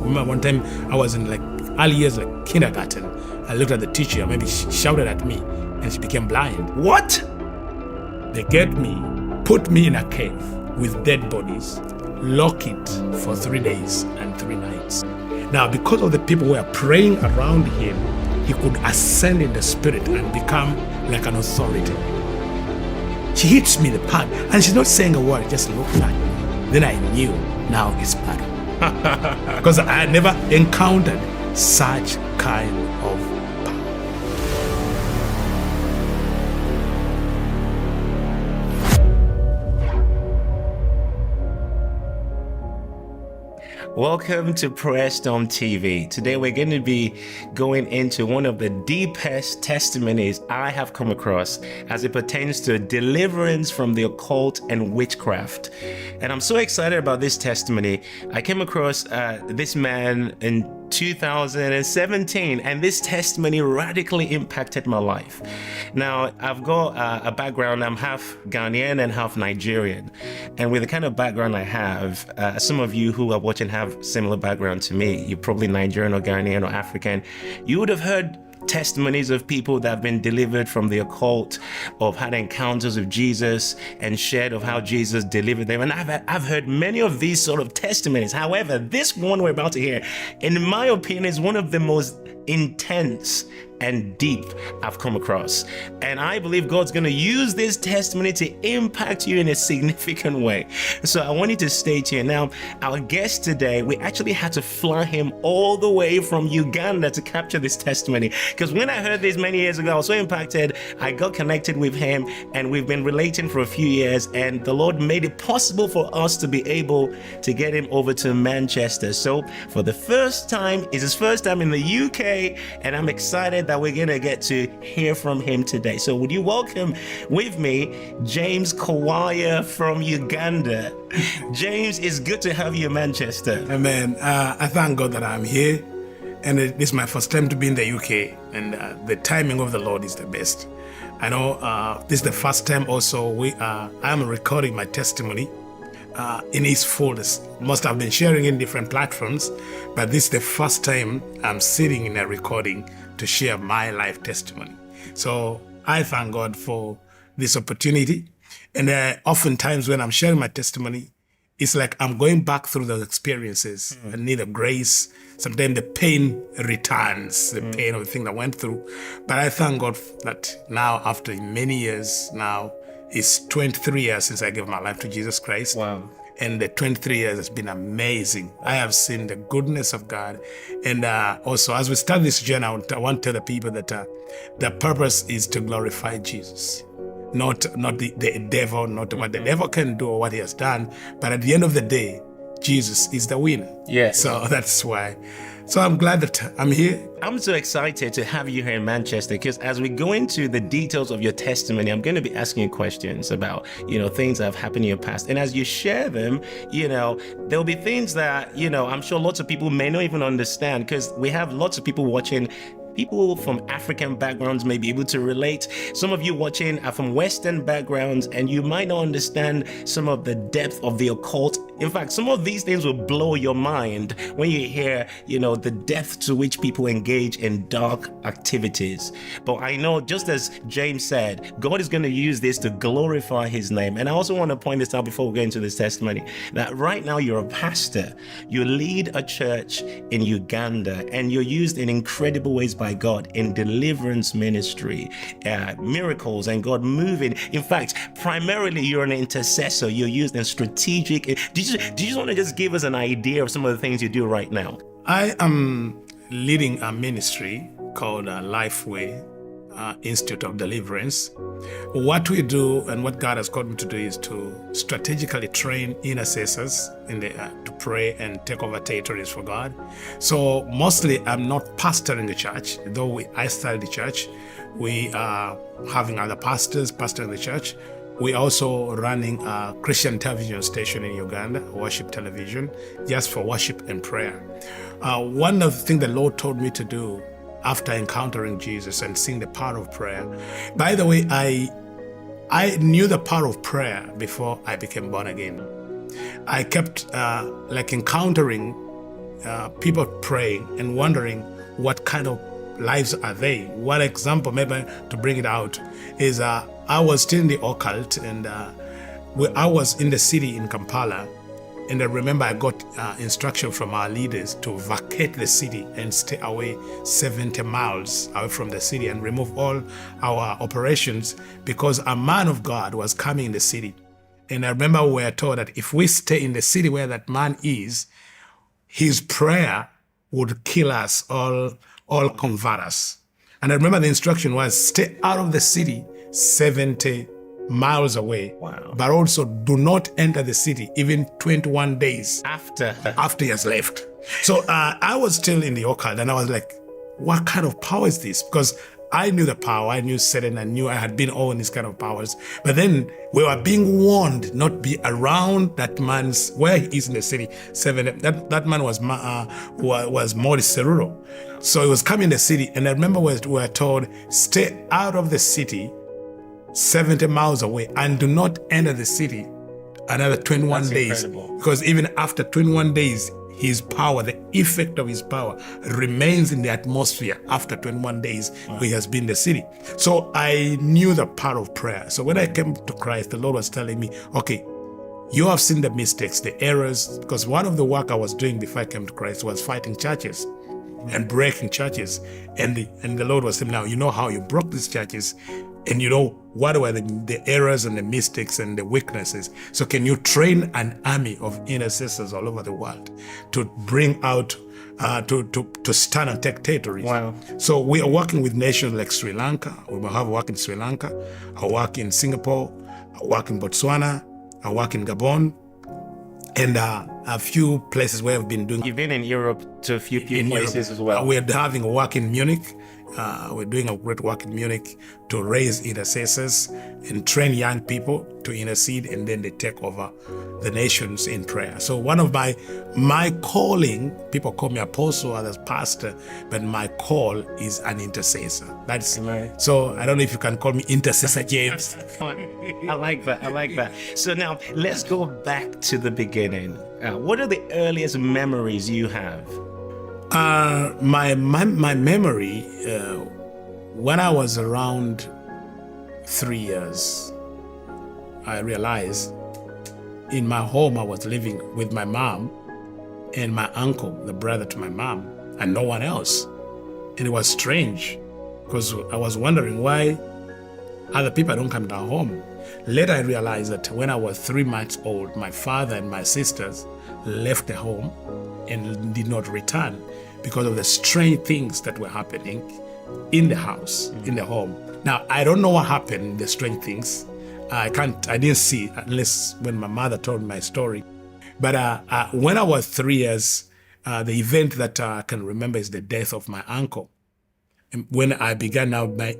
remember one time I was in like early years, like kindergarten. I looked at the teacher, maybe she shouted at me, and she became blind. What? They get me, put me in a cave with dead bodies, lock it for 3 days and 3 nights. Now, because of the people who were praying around him, he could ascend in the spirit and become like an authority. She hits me in the back, and she's not saying a word, just looked at me. Then I knew now it's battle. Because I had never encountered such kind of power. Welcome to Prayer Storm TV. Today we're going to be going into one of the deepest testimonies I have come across as it pertains to deliverance from the occult and witchcraft. And I'm so excited about this testimony. I came across this man in 2017, and this testimony radically impacted my life. Now, I've got a background. I'm half Ghanaian and half Nigerian. And with the kind of background I have, some of you who are watching have similar background to me. You're probably Nigerian or Ghanaian or African. You would have heard testimonies of people that have been delivered from the occult, of had encounters with Jesus and shared of how Jesus delivered them. And I've heard many of these sort of testimonies. However, this one we're about to hear, in my opinion, is one of the most intense and deep I've come across. And I believe God's going to use this testimony to impact you in a significant way. So I want you to stay tuned. Now, our guest today, we actually had to fly him all the way from Uganda to capture this testimony. Because when I heard this many years ago, I was so impacted. I got connected with him, and we've been relating for a few years. And the Lord made it possible for us to be able to get him over to Manchester. So for the first time, it's his first time in the UK, and I'm excited that we're gonna get to hear from him today. So would you welcome with me James Kawalya from Uganda? James, it's good to have you in Manchester. Amen. I thank God that I'm here, and this is my first time to be in the UK, and the timing of the Lord is the best. I know this is the first time also I'm recording my testimony in its fullness. Most have been sharing in different platforms, but this is the first time I'm sitting in a recording to share my life testimony. So I thank God for this opportunity. And oftentimes when I'm sharing my testimony, it's like I'm going back through those experiences. I need the grace. Sometimes the pain returns, the pain of the thing that I went through. But I thank God that now, after many years now, it's 23 years since I gave my life to Jesus Christ. Wow. And the 23 years has been amazing. I have seen the goodness of God. And also, as we start this journey, I want to tell the people that the purpose is to glorify Jesus. Not the devil, not what the devil can do or what he has done. But at the end of the day, Jesus is the winner. Yes. So that's why. So I'm glad that I'm here. I'm so excited to have you here in Manchester, because as we go into the details of your testimony, I'm going to be asking you questions about, things that have happened in your past. And as you share them, there'll be things that, I'm sure lots of people may not even understand, because we have lots of people watching. People from African backgrounds may be able to relate. Some of you watching are from Western backgrounds, and you might not understand some of the depth of the occult. In fact, some of these things will blow your mind when you hear, the depth to which people engage in dark activities. But I know, just as James said, God is going to use this to glorify his name. And I also want to point this out before we go into this testimony, that right now you're a pastor. You lead a church in Uganda, and you're used in incredible ways by God in deliverance ministry, miracles, and God moving. In fact, primarily you're an intercessor. You're used in strategic. Do you just want to just give us an idea of some of the things you do right now? I am leading a ministry called Lifeway Institute of Deliverance. What we do and what God has called me to do is to strategically train intercessors to pray and take over territories for God. So mostly I'm not pastoring the church, though I started the church. We are having other pastors pastoring the church. We also running a Christian television station in Uganda, worship television, just for worship and prayer. One of the things the Lord told me to do after encountering Jesus and seeing the power of prayer. By the way, I knew the power of prayer before I became born again. I kept encountering people praying and wondering what kind of lives are they. One example, maybe to bring it out, is I was still in the occult, and I was in the city in Kampala, and I remember I got instruction from our leaders to vacate the city and stay away 70 miles away from the city and remove all our operations, because a man of God was coming in the city. And I remember we were told that if we stay in the city where that man is, his prayer would kill us, all convert us. And I remember the instruction was stay out of the city 70 miles away. Wow. But also do not enter the city even 21 days After he has left. So I was still in the occult, and I was like, what kind of power is this? Because I knew the power, I knew Satan, I knew I had been all in these kind of powers. But then we were being warned not be around that man's, where he is in the city. That man was Maurice Cerullo. So he was coming in the city, and I remember we were told, stay out of the city 70 miles away and do not enter the city another 21 That's days. incredible. Because even after 21 days, his power, the effect of his power remains in the atmosphere after 21 days he has been in the city. So I knew the power of prayer. So when I came to Christ, the Lord was telling me, okay, you have seen the mistakes, the errors, because one of the work I was doing before I came to Christ was fighting churches and breaking churches. And the Lord was saying, now you know how you broke these churches, and you know what were the errors and the mistakes and the weaknesses. So can you train an army of intercessors all over the world to bring out, to stand and take territories? Wow. So we are working with nations like Sri Lanka. We have work in Sri Lanka. I work in Singapore. I work in Botswana. I work in Gabon. And a few places where I've been doing. You've been in Europe to a few places as well. We're having a work in Munich. We're doing a great work in Munich to raise intercessors and train young people to intercede, and then they take over the nations in prayer. So one of my calling, people call me apostle, others pastor, but my call is an intercessor. That's Amen. So I don't know if you can call me intercessor James. I like that. So now let's go back to the beginning. What are the earliest memories you have? My memory, when I was around 3 years, I realized in my home I was living with my mom and my uncle, the brother to my mom, and no one else. And it was strange because I was wondering why other people don't come to our home. Later I realized that when I was 3 months old, my father and my sisters left the home and did not return because of the strange things that were happening in the house, in the home. Now, I don't know what happened, the strange things. I didn't see unless when my mother told me my story. But when I was 3 years, the event that I can remember is the death of my uncle. And when I began now my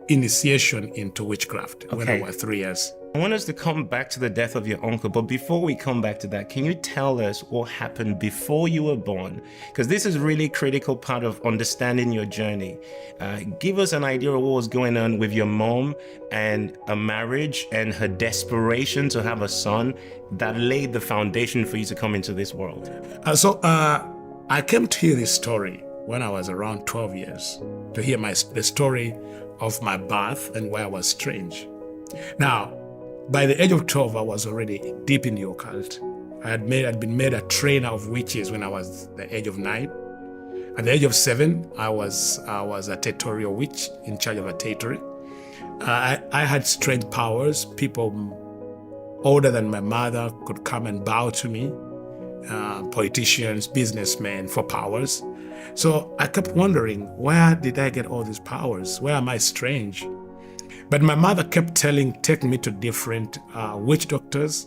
initiation into witchcraft, when I was 3 years. I want us to come back to the death of your uncle, but before we come back to that, can you tell us what happened before you were born? Because this is really a critical part of understanding your journey. Give us an idea of what was going on with your mom and a marriage and her desperation to have a son that laid the foundation for you to come into this world. So I came to hear this story when I was around 12 years, to hear the story of my birth and why I was strange. Now, by the age of 12, I was already deep in the occult. I had been made a trainer of witches when I was the age of 9. At the age of 7, I was a territorial witch in charge of a territory. I had strange powers. People older than my mother could come and bow to me. Politicians, businessmen for powers. So I kept wondering, where did I get all these powers? Where am I strange? But my mother kept taking me to different witch doctors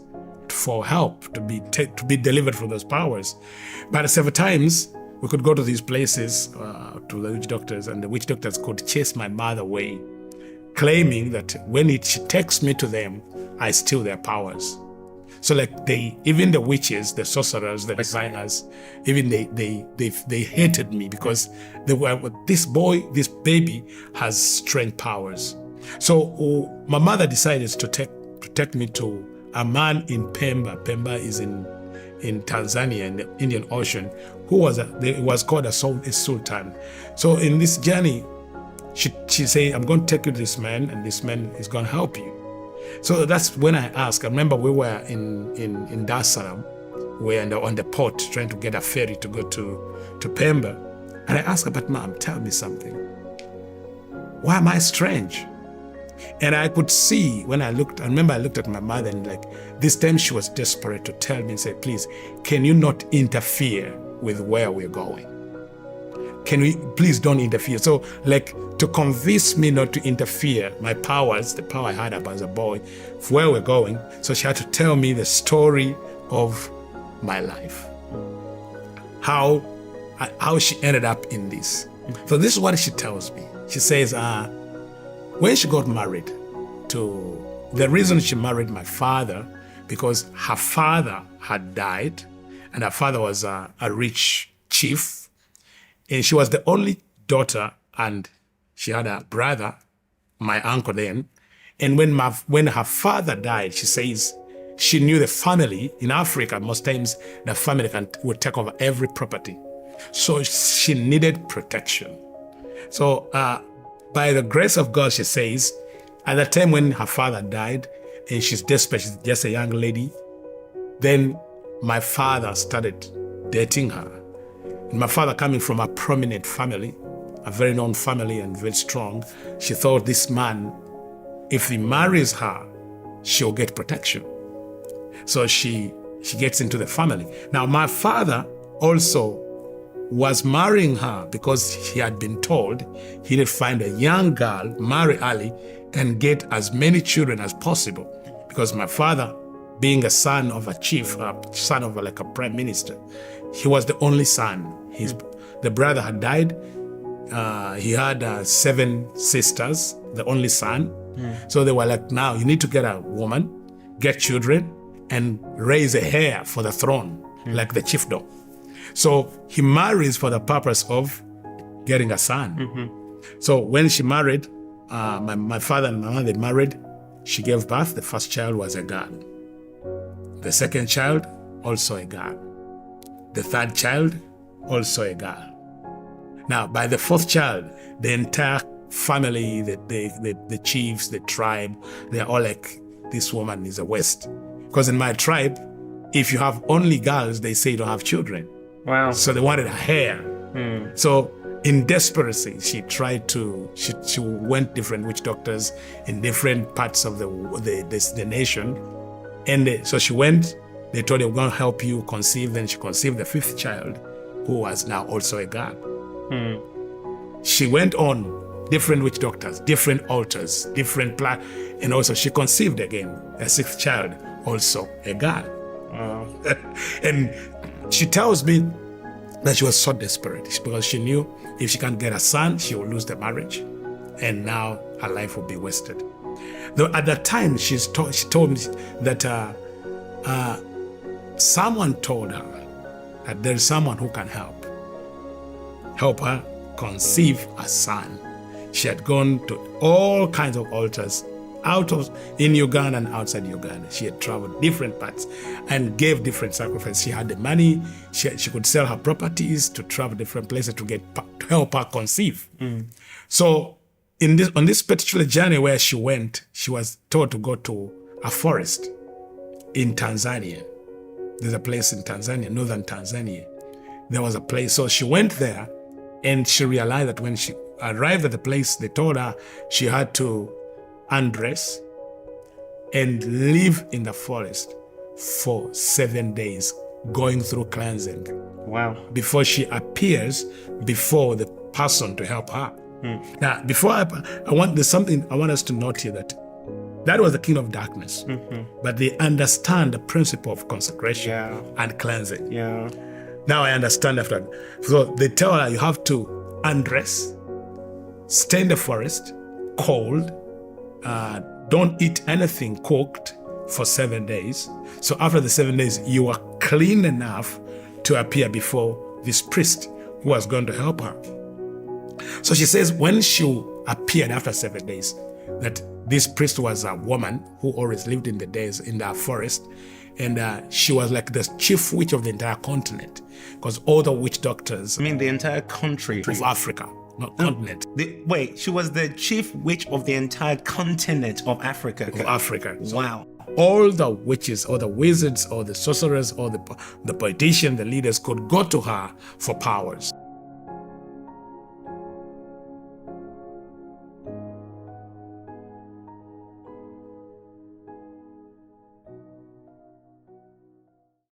for help to be delivered from those powers. But several times we could go to these places to the witch doctors, and the witch doctors could chase my mother away, claiming that when she takes me to them, I steal their powers. So like even the witches, the sorcerers, the diviners, even they hated me because they were, this baby has strange powers. So my mother decided to take me to a man in Pemba. Pemba is in in Tanzania in the Indian Ocean, who was it was called a sultan. So in this journey, she said, I'm going to take you to this man, and this man is going to help you. So that's when I asked. I remember we were in Dar es Salaam, we were on the port trying to get a ferry to go to Pemba. And I asked her, but Mom, tell me something. Why am I strange? And I could see when I remember I looked at my mother, and like this time she was desperate to tell me and say, please, can you not interfere with where we're going? Can we, please don't interfere. So like to convince me not to interfere, my powers, the power I had up as a boy, where we're going. So she had to tell me the story of my life. How she ended up in this. So this is what she tells me. She says, when she got married the reason she married my father, because her father had died, and her father was a rich chief, and she was the only daughter, and she had a brother, my uncle then. And when her father died, she says she knew the family in Africa, most times the family would take over every property. So she needed protection. So by the grace of God, she says, at the time when her father died, and she's desperate, she's just a young lady, then my father started dating her. And my father, coming from a prominent family, a very known family and very strong, she thought this man, if he marries her, she'll get protection. So she gets into the family. Now, my father also was marrying her because he had been told he would find a young girl, marry early, and get as many children as possible. Because my father, being a son of a chief, a son of like a prime minister, he was the only son. The brother had died. He had 7 sisters, the only son. So they were like, now you need to get a woman, get children, and raise a heir for the throne, like the chiefdom. So he marries for the purpose of getting a son. So when she married, my father and my mother, they married, she gave birth. The first child was a girl. The second child, also a girl. The third child, also a girl. Now, by the fourth child, the entire family, the chiefs, the tribe, they're all like, this woman is a waste. Because in my tribe, if you have only girls, they say you don't have children. Wow. So they wanted a heir. So in desperation, she went different witch doctors in different parts of the nation. And so she went, they told her, we're going to help you conceive. Then she conceived the 5th child, who was now also a girl. She went on different witch doctors, different altars, different and also she conceived again a 6th child, also a girl. Wow. And she tells me that she was so desperate because she knew if she can't get a son, she will lose the marriage, and now her life will be wasted. Though at that time, she told me that someone told her that there's someone who can help her conceive a son. She had gone to all kinds of altars in Uganda and outside Uganda. She had traveled different parts and gave different sacrifices. She had the money. She could sell her properties to travel different places to help her conceive. So on this particular journey where she went, she was told to go to a forest in Tanzania. There's a place in Tanzania, northern Tanzania. There was a place. So she went there, and she realized that when she arrived at the place, they told her she had to undress and live in the forest for 7 days, going through cleansing. Wow. Before she appears before the person to help her. Now, before there's something I want us to note here, that was the king of darkness, but they understand the principle of consecration and cleansing. Yeah. Now I understand after that. So they tell her you have to undress, stay in the forest, cold, don't eat anything cooked for 7 days. So after the 7 days, you are clean enough to appear before this priest who was going to help her. So she says when she appeared after 7 days, that this priest was a woman who always lived in the forest, And she was like the chief witch of the entire continent, because all the witch doctors I mean, the entire country of Africa, not continent, Wait, she was the chief witch of the entire continent of Africa. of Africa. So Wow. all the witches or the wizards or the sorcerers or the politicians, the leaders could go to her for powers.